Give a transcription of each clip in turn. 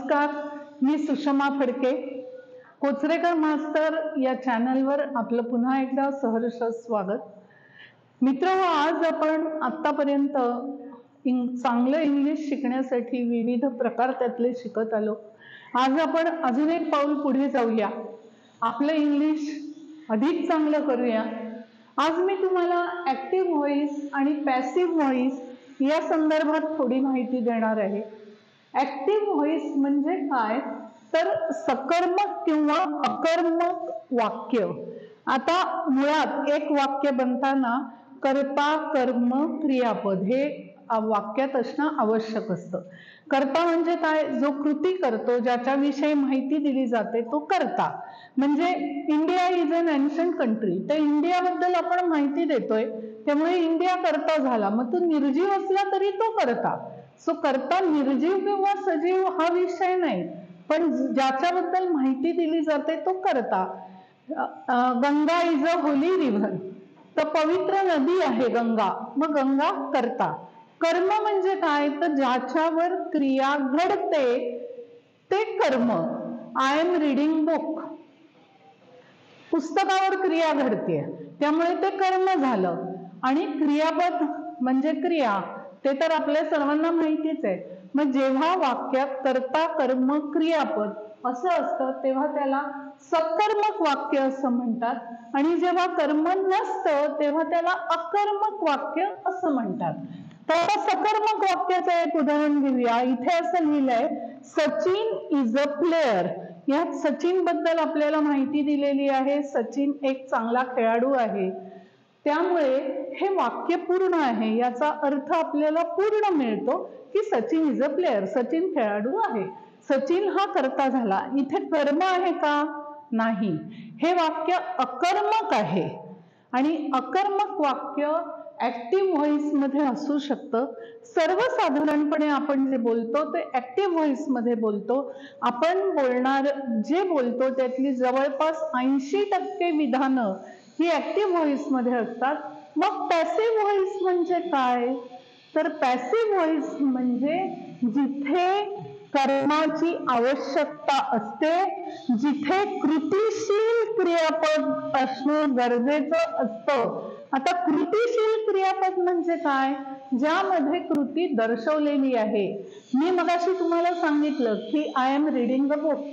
नमस्कार, मी सुषमा फडके. कोचरेकर मास्तर या चॅनलवर आपलं पुन्हा एकदा सहर्ष स्वागत. मित्रहो, आज आपण आतापर्यंत चांगलं इंग्लिश शिकण्यासाठी विविध प्रकार त्यातले शिकत आलो. आज आपण अजून एक पाऊल पुढे जाऊया, आपलं इंग्लिश अधिक चांगलं करूया. आज मी तुम्हाला ऍक्टिव्ह व्हॉइस आणि पॅसिव्ह व्हॉइस या संदर्भात थोडी माहिती देणार आहे. ऍक्टिव्ह व्हॉइस म्हणजे काय, तर सकर्मक किंवा अकर्मक वाक्य. आता मुळात एक वाक्य बनताना कर्ता कर्म क्रियापद हे वाक्यात असणं आवश्यक असतं. कर्ता म्हणजे काय, जो कृती करतो, ज्याच्याविषयी माहिती दिली जाते तो कर्ता. म्हणजे India is an ancient country, तर इंडियाबद्दल आपण माहिती देतोय, त्यामुळे इंडिया कर्ता झाला. मग तो निर्जीव असला तरी तो कर्ता. सो कर्ता निर्जीव किंवा सजीव हा विषय नाही, पण ज्याच्याबद्दल माहिती दिली जाते तो कर्ता. Ganga is a Holy river, तर पवित्र नदी आहे गंगा, मग गंगा कर्ता. कर्म म्हणजे काय, तर ज्याच्यावर क्रिया घडते ते कर्म. आय एम रीडिंग बुक, पुस्तकावर क्रिया घडते, त्यामुळे ते कर्म झालं. आणि क्रियापद म्हणजे क्रिया, ते तर आपल्या सर्वांना माहितीच आहे. मग जेव्हा वाक्यात कर्ता कर्म क्रियापद असं असतं तेव्हा त्याला सकर्मक वाक्य असं म्हणतात, आणि जेव्हा कर्म नसतं तेव्हा त्याला अकर्मक वाक्य असं म्हणतात. तर आता सकर्मक वाक्याचं एक उदाहरण घेऊया. इथे असं लिहिलंय, सचिन इज अ प्लेयर. यात सचिन बद्दल आपल्याला माहिती दिलेली आहे. सचिन एक चांगला खेळाडू आहे, त्यामुळे हे वाक्य पूर्ण आहे. याचा अर्थ आपल्याला पूर्ण मिळतो की Sachin is a player, Sachin खेळाडू आहे. सचिन हा कर्ता झाला. इथे कर्म आहे का, नाही. हे वाक्य अकर्मक आहे, आणि अकर्मक वाक्य ऍक्टिव्ह व्हॉइस मध्ये असू शकतं. सर्वसाधारणपणे आपण जे बोलतो ते ऍक्टिव्ह व्हॉइस मध्ये बोलतो. आपण जे बोलतो त्यातली जवळपास 80% विधानं ही ऍक्टिव्ह व्हॉइस मध्ये असतात. मग पॅसिव्ह व्हॉइस म्हणजे काय, तर पॅसिव्ह व्हॉइस म्हणजे जिथे कर्माची आवश्यकता असते, जिथे कृतीशील क्रियापद असणं गरजेचं असतं. आता कृतीशील क्रियापद म्हणजे काय, ज्यामध्ये कृती दर्शवलेली आहे. मी मगाशी तुम्हाला सांगितलं की I am reading a book,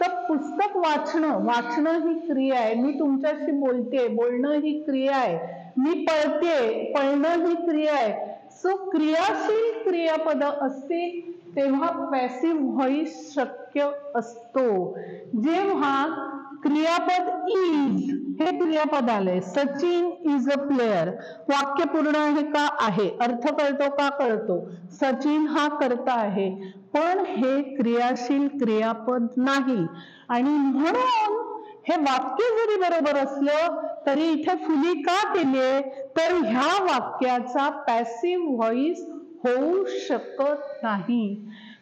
तर पुस्तक वाचणं ही क्रिया आहे. मी तुमच्याशी बोलते, बोलणं ही क्रिया आहे. मी पळते, पळणं ही क्रिया आहे. सो क्रियाशील क्रियापद असतील तेव्हा पॅसिव्ह व्हॉइस शक्य असतो. जेव्हा क्रियापद इज हे क्रियापद आले, सचिन इज अ प्लेयर, वाक्य पूर्ण आहे का, आहे. अर्थ कळतो का, कळतो. सचिन हा कर्ता आहे, पण हे क्रियाशील क्रियापद नाही, आणि म्हणून हे वाक्य जरी बरोबर असलं तरी इथे फुली का केले, तर ह्या वाक्याचा पॅसिव्ह व्हॉइस होऊ शकत नाही.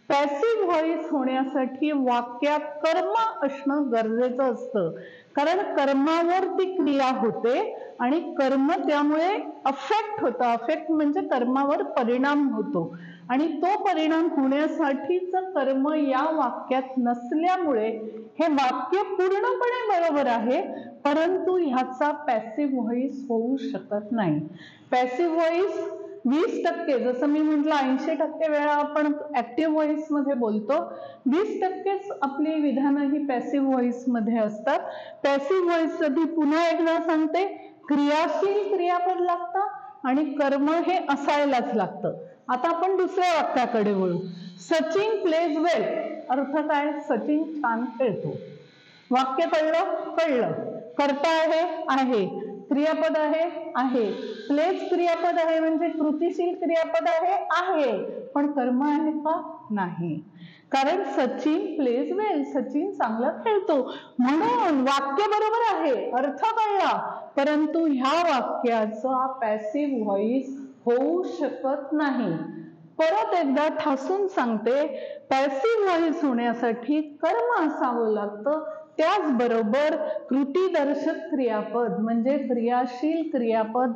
पॅसिव्ह व्हॉइस होण्यासाठी वाक्यात कर्म असणं गरजेचं असतं, कारण कर्मावर ती क्रिया होते आणि कर्म त्यामुळे अफेक्ट होतं. अफेक्ट म्हणजे कर्मावर परिणाम होतो, आणि तो परिणाम होण्यासाठीच कर्म या वाक्यात नसल्यामुळे हे वाक्य पूर्णपणे बरोबर आहे, परंतु ह्याचा पॅसिव्ह व्हॉइस होऊ शकत नाही. पॅसिव्ह व्हॉइस 20%, जसं मी म्हटलं 80% वेळा आपण ऍक्टिव्ह व्हॉइस मध्ये बोलतो, 20%च आपली विधानं ही पॅसिव्ह व्हॉइस मध्ये असतात. पॅसिव्ह व्हॉइस साठी पुन्हा एकदा सांगते, क्रियाशील क्रियापद लागतं आणि कर्म हे असायलाच लागतं. आता आपण दुसऱ्या वाक्याकडे वळू. सचिन प्लेज वेल, अर्थ काय, सचिन छान खेळतो. वाक्य कळलं. कर्ता आहे, क्रियापद आहे, प्लेज क्रियापद आहे म्हणजे कृतीशील क्रियापद आहे, पण कर्म आहे का, नाही. कारण सचिन प्लेज वेल, सचिन चांगला खेळतो, म्हणून वाक्य बरोबर आहे, अर्थ कळला, परंतु ह्या वाक्याचा पॅसिव्ह व्हॉइस होऊ शकत नाही. परत एकदा ठासून सांगते, पॅसिव्ह व्हॉइस होण्यासाठी कर्म असावं लागतं. त्याचबरोबर कृतीदर्शक क्रियापद म्हणजे क्रियाशील क्रियापद